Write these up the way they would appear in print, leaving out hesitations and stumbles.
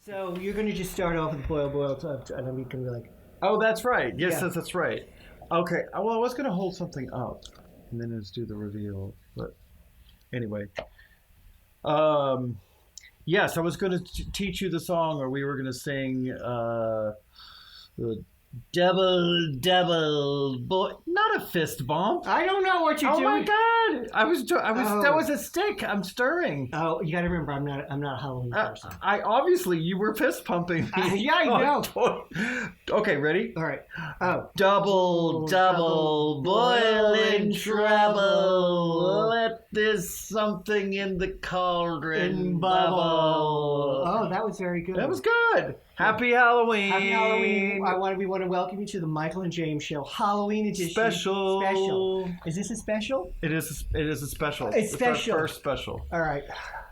So you're going to just start off with boil, and then we can be like... Oh, that's right. Yes, Yeah. that's right. Okay. Well, I was going to hold something up and then just do the reveal. But anyway. Yes, I was going to teach you the song, or we were going to sing the Devil, boy. Not a fist bump. I don't know what you're Oh doing. my God! That Oh. was a stick. I'm stirring. Oh, you got to remember, I'm not a Halloween person. I obviously you were fist pumping me. Yeah, I know. Okay, ready? All right. Oh. Double, boiling trouble. Let this something in the cauldron bubble. Oh, that was very good. That was good. Happy Halloween. Happy Halloween. We want to welcome you to the Michael and James Show Halloween edition. Special. Is this a special? It is a special. It's special. Our first special. All right.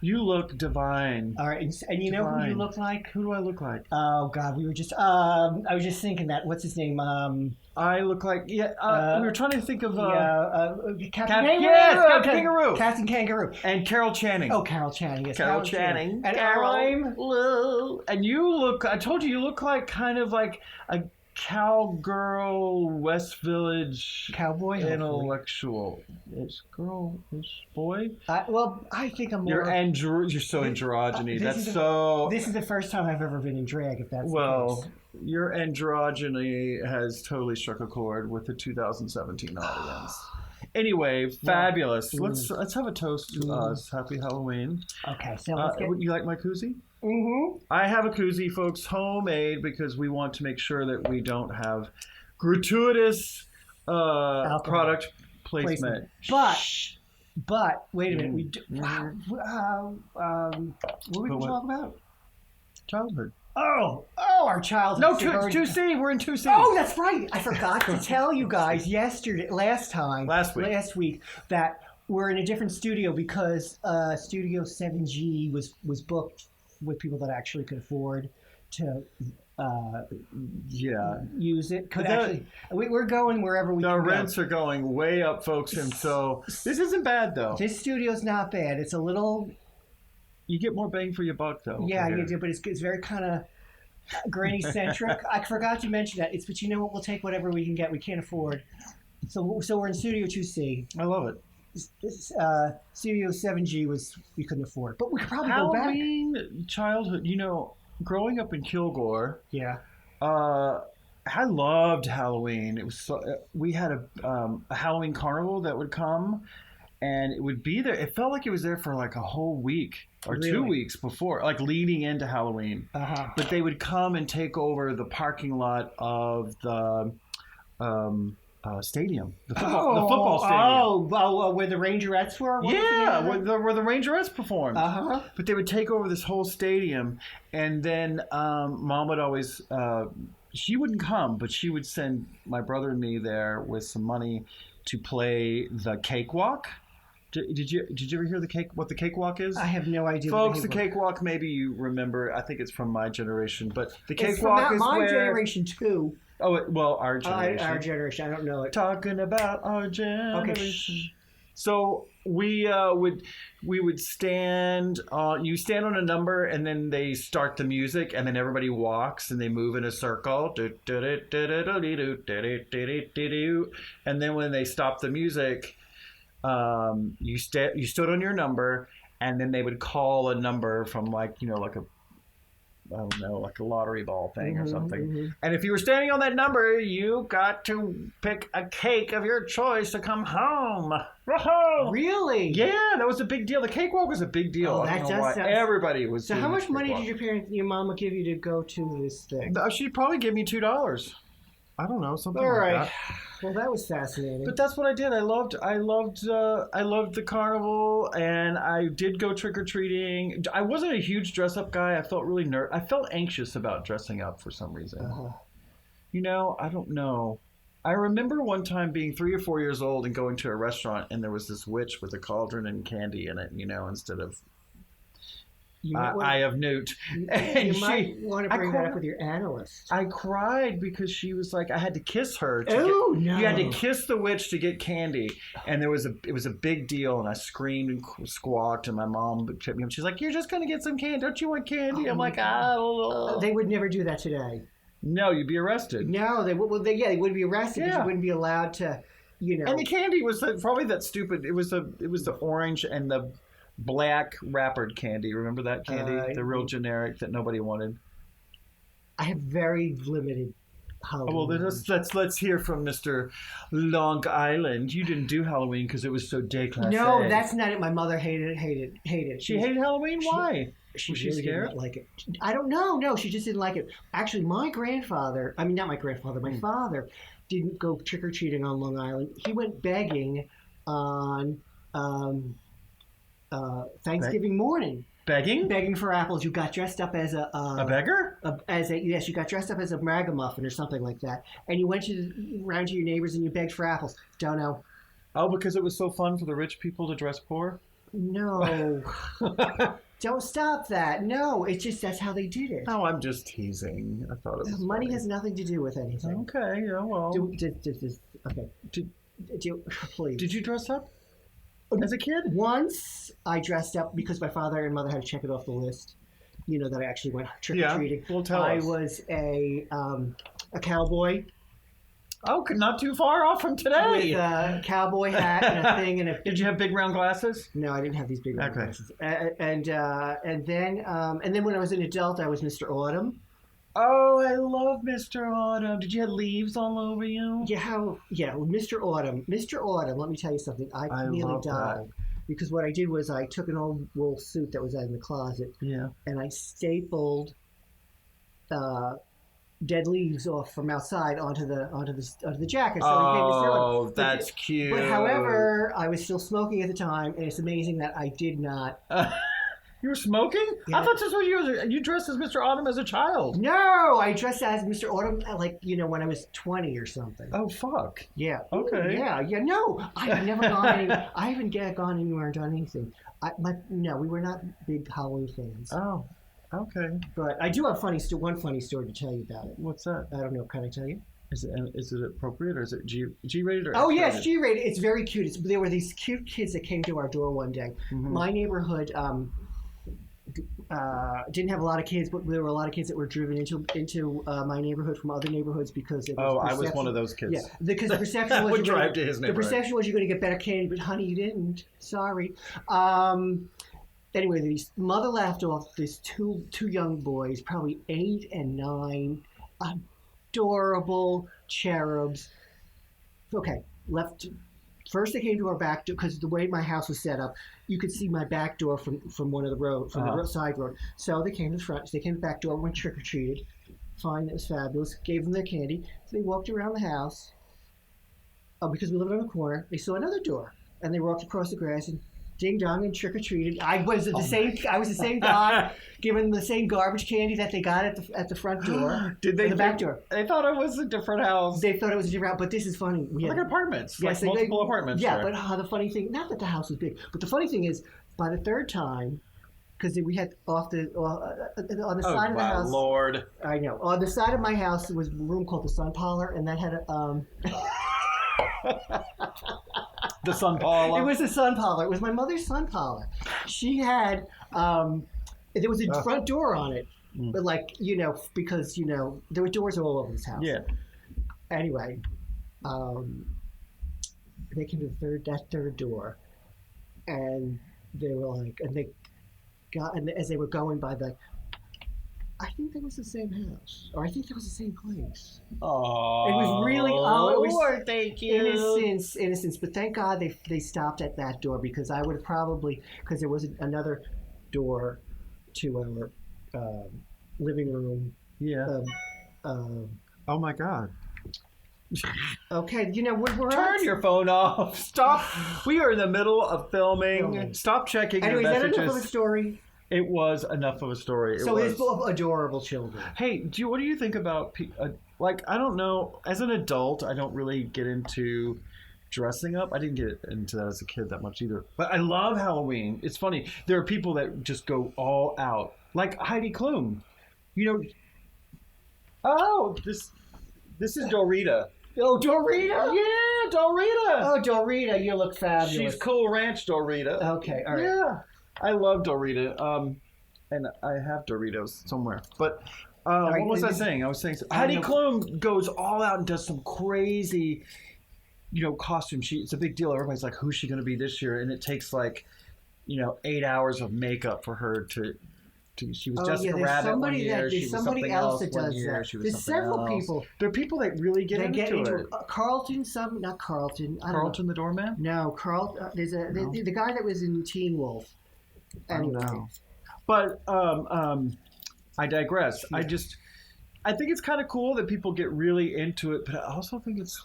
You look divine. All right. And you know who you look like? Who do I look like? Oh, God. We were just... I was just thinking that. What's his name? I look like... we were trying to think of... Captain Kangaroo. Yes, Captain Kangaroo. Captain Kangaroo. And Carol Channing. Oh, Carol Channing. Yes, Carol Channing. And Carol. And you look... I told you look like kind of like a cowgirl, West Village... Cowboy? Intellectual. It's girl, it's boy. I think I'm more... You're so androgyny. This is the first time I've ever been in drag, if that's the case. Your androgyny has totally struck a chord with the 2017 audience. Anyway, fabulous. Let's have a toast to us. Happy Halloween. Okay, so let's get... You like my koozie? Mm-hmm. I have a koozie, folks, homemade, because we want to make sure that we don't have gratuitous product placement. But wait a minute. We do, what were we going to talk about? Childhood. Oh, our childhood. No, 2C. We're in 2C. Oh, that's right. I forgot to tell you guys last week, that we're in a different studio because Studio 7G was booked with people that actually could afford to use it. We're going wherever we can go. The rents are going way up, folks, and so this isn't bad, though. This studio's not bad. It's a little... You get more bang for your buck, though. Yeah, you do, but it's very kind of granny-centric. I forgot to mention that. But you know what? We'll take whatever we can get. We can't afford. So we're in Studio 2C. I love it. Studio 7G we couldn't afford. But we could probably go back. Halloween childhood, growing up in Kilgore. Yeah. I loved Halloween. It was we had a Halloween carnival that would come, and it would be there. It felt like it was there for like a whole week or 2 weeks before, like leading into Halloween. Uh-huh. But they would come and take over the parking lot of the stadium, the football stadium. Oh, where the Rangerettes were? Where the Rangerettes performed. Uh-huh. But they would take over this whole stadium, and then Mom would always... she wouldn't come, but she would send my brother and me there with some money to play the cakewalk. Did you ever hear what the cakewalk is? I have no idea. Folks, the cakewalk, maybe you remember. I think it's from my generation, but the cakewalk is my my generation too. Oh, our generation. Our generation. I don't know it. Talking about our generation. Okay. So we would stand. You stand on a number, and then they start the music, and then everybody walks, and they move in a circle. And then when they stop the music, you stood on your number, and then they would call a number from like a lottery ball thing or something. Mm-hmm. And if you were standing on that number, you got to pick a cake of your choice to come home. Really? Yeah, that was a big deal. The cakewalk was a big deal. Oh, that does sound... Everybody was. So how much money did your mama give you to go to this thing? She'd probably give me $2. I don't know, something like that. Well, that was fascinating. But that's what I did. I loved the carnival, and I did go trick or treating. I wasn't a huge dress up guy. I felt really I felt anxious about dressing up for some reason. Uh-huh. I don't know. I remember one time being 3 or 4 years old and going to a restaurant, and there was this witch with a cauldron and candy in it. Instead of I have Newt. And you might want to bring that up with your analyst. I cried because she was like, I had to kiss her. No. You had to kiss the witch to get candy. And it was a big deal. And I screamed and squawked. And my mom tripped me up. She's like, you're just going to get some candy. Don't you want candy? I'm like, I don't know. They would never do that today. No, you'd be arrested. No, they would be arrested, but you wouldn't be allowed to, And the candy was probably that stupid. It was the orange and the black wrappered candy. Remember that candy? The real generic that nobody wanted. I have very limited Halloween. Well, then let's hear from Mr. Long Island. You didn't do Halloween because it was so déclassé. No, that's not it. My mother hated it. She hated Halloween? Why? She was really she scared? did not like it. I don't know. No, she just didn't like it. Actually, my grandfather, not my grandfather, my father didn't go trick-or-treating on Long Island. He went begging on Thanksgiving morning. Begging? Begging for apples. You got dressed up as a beggar? Yes, you got dressed up as a ragamuffin or something like that. And you went around to your neighbors and you begged for apples. Don't know. Oh, because it was so fun for the rich people to dress poor? No. Don't stop that. No, it's just that's how they did it. Oh, I'm just teasing. I thought it was money funny. has nothing to do with anything. Okay, yeah, well. Please. Did you dress up as a kid? Once I dressed up because my father and mother had to check it off the list. That I actually went trick-or-treating. Yeah, well, tell us. I was a cowboy. Oh, not too far off from today. With a cowboy hat and a thing. Did you have big round glasses? No, I didn't have these big round glasses. And then when I was an adult, I was Mr. Autumn. Oh, I love Mr. Autumn. Did you have leaves all over you? Yeah, Mr. Autumn. Mr. Autumn, let me tell you something. I nearly died. Because what I did was I took an old wool suit that was out in the closet. Yeah. And I stapled dead leaves off from outside onto the jacket. So that's cute. But however, I was still smoking at the time, and it's amazing that I did not. You were smoking? Yeah. I thought this was you dressed as Mr. Autumn as a child. No, I dressed as Mr. Autumn when I was 20 or something. Oh fuck. Yeah. Okay. Yeah. No, I've never gone. I haven't gone anywhere and done anything. We were not big Halloween fans. Oh. Okay. But I do have one funny story to tell you about it. What's that? I don't know. Can I tell you? Is it appropriate or is it G-rated? Oh, yes, G-rated. It's very cute. There were these cute kids that came to our door one day. Mm-hmm. My neighborhood didn't have a lot of kids, but there were a lot of kids that were driven into my neighborhood from other neighborhoods because it was I was one of those kids. Yeah, because the perception was the perception was you're going to get better candy, but honey, you didn't. Sorry. Anyway, the mother laughed off these two young boys, probably 8 and 9, adorable cherubs. Okay, left. First, they came to our back door because the way my house was set up, you could see my back door from one of the road, from the side road. So they came to the front. So they came to the back door, went trick or treated. Fine, it was fabulous. Gave them their candy. So they walked around the house. Because we lived on the corner, they saw another door, and they walked across the grass and ding dong and trick or treated. I was the same guy, giving the same garbage candy that they got at the front door. Did they? The back door. They thought it was a different house. They thought it was a different house, but this is funny. We had apartments. Yes, multiple apartments. Yeah, there. But the funny thing, not that the house was big, but the funny thing is, by the third time, because we had on the side of the house. Lord. I know. On the side of my house was a room called the sun parlor, and that had a. The sun parlor. It was a sun parlor. It was my mother's sun parlor. She had there was a front door on it, but because there were doors all over this house. Yeah. Anyway, they came to that third door, and they were like, and as they were going by I think that was the same house, or I think that was the same place. Oh, it was really thank you. Innocence. But thank God they stopped at that door because I would have probably because there was another door to our living room. Yeah. Oh my God. Okay, we're turn your phone off. Stop. We are in the middle of filming. Stop checking your messages. Anyways, that enough of a story. It was enough of a story. So it's full of adorable children. Hey, what do you think about I don't know. As an adult, I don't really get into dressing up. I didn't get into that as a kid that much either. But I love Halloween. It's funny. There are people that just go all out. Like Heidi Klum. You know, oh, this is Dorita. Oh, Dorita? Yeah, Dorita. Oh, Dorita, you look fabulous. She's Cool Ranch Dorita. Okay, all right. Yeah, I love Dorita. And I have Doritos somewhere. But right, what was I saying? I was saying Heidi Klum goes all out and does some crazy, costume. It's a big deal. Everybody's like, who's she going to be this year? And it takes 8 hours of makeup for her to she was Jessica Rabbit one year. She was something else that does that. There's several people. There are people that really get into it. Carlton, not Carlton. Carlton the doorman? No, Carl. There's the guy that was in Teen Wolf. Anyway. I don't know. But I digress. Yeah. I think it's kind of cool that people get really into it, but I also think it's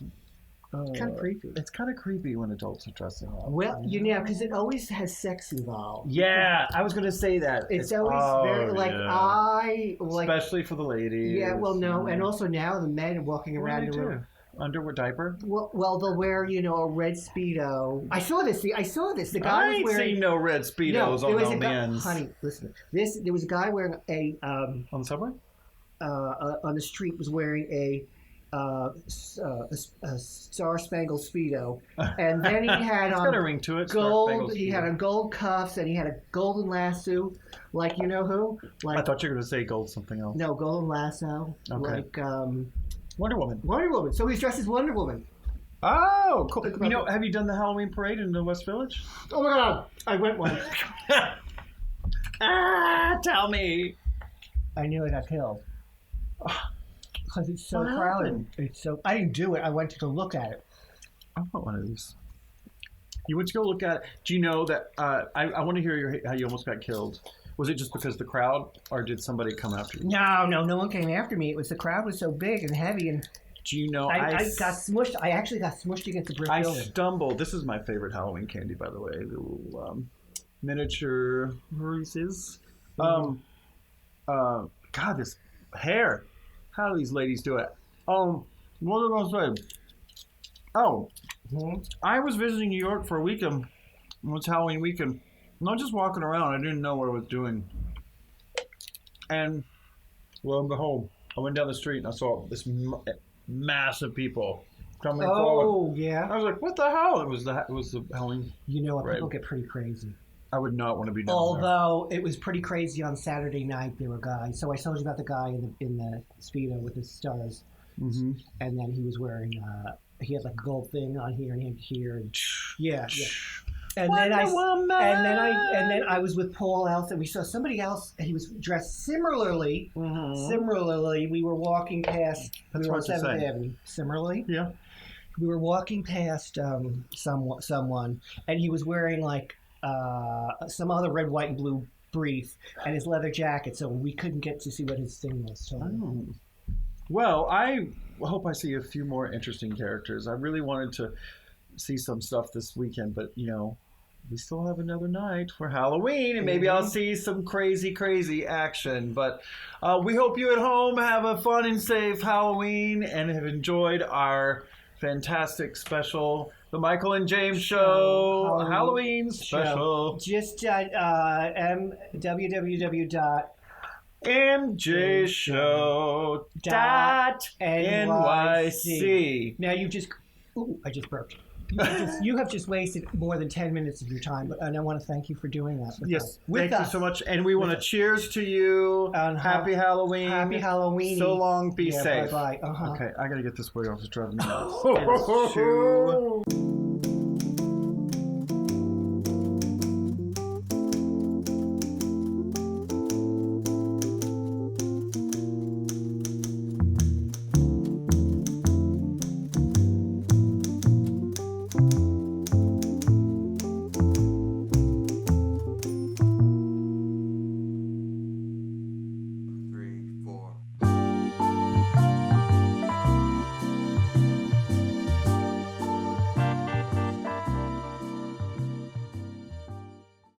kind of creepy. It's kind of creepy when adults are dressing up. Well, because it always has sex involved. Yeah, I was going to say that. It's always very especially for the ladies. Yeah, well, no, and also now the men are walking around in a underwear diaper. Well, they'll wear a red Speedo. I saw this. The guy I ain't seen no red Speedos on no men's. Honey, listen. There was a guy wearing a on the subway. On the street was wearing a Star-Spangled Speedo, and then he had got a ring to it. Gold. He had gold cuffs, and he had a golden lasso, like you know who? Like I thought you were going to say gold something else. No, golden lasso. Okay. Like Wonder Woman. Wonder Woman. So he's dressed as Wonder Woman. Oh, cool. Have you done the Halloween parade in the West Village? Oh my God, I went once. Tell me. I nearly got killed. Because it's so crowded. I didn't do it. I went to go look at it. I want one of these. You went to go look at it. Do you know that? I want to hear how you almost got killed. Was it just because the crowd, or did somebody come after you? No one came after me. It was the crowd was so big and heavy, and do you know? I got smushed. I actually got smushed against a brick building. I stumbled. This is my favorite Halloween candy, by the way. The little miniature Reese's. God, this hair. How do these ladies do it? What was I going to say? I was visiting New York for a weekend. It was Halloween weekend. And I was just walking around. I didn't know what I was doing. And lo and behold, I went down the street and I saw this massive people coming forward. Oh, yeah. I was like, what the hell? It was the Halloween. You know what? People get pretty crazy. I would not want to be down Although it was pretty crazy on Saturday night, there were guys. So I told you about the guy in the Speedo with the stars. Mm-hmm. And then he was wearing, he had like a gold thing on here and here. And yeah. And then I was with Paul else, and we saw somebody else, and he was dressed similarly. Mm-hmm. Similarly, we were walking past. That's we were on hard to 7th say. Avenue. Similarly, yeah. We were walking past someone, and he was wearing like some other red, white, and blue brief, and his leather jacket, so we couldn't get to see what his thing was. So. Oh. Well, I hope I see a few more interesting characters. I really wanted to see some stuff this weekend, but we still have another night for Halloween, and maybe I'll see some crazy action. But we hope you at home have a fun and safe Halloween and have enjoyed our fantastic special, The Michael and James Show Halloween special. Just www.mjshow.nyc. Now you just... Ooh, I just burped. You have just wasted more than 10 minutes of your time, and I want to thank you for doing that. Thank you so much. And we want to cheers to you. Happy Halloween. Happy Halloween. So long. Be safe. Bye-bye. Okay, I got to get this boy off the driving me nuts.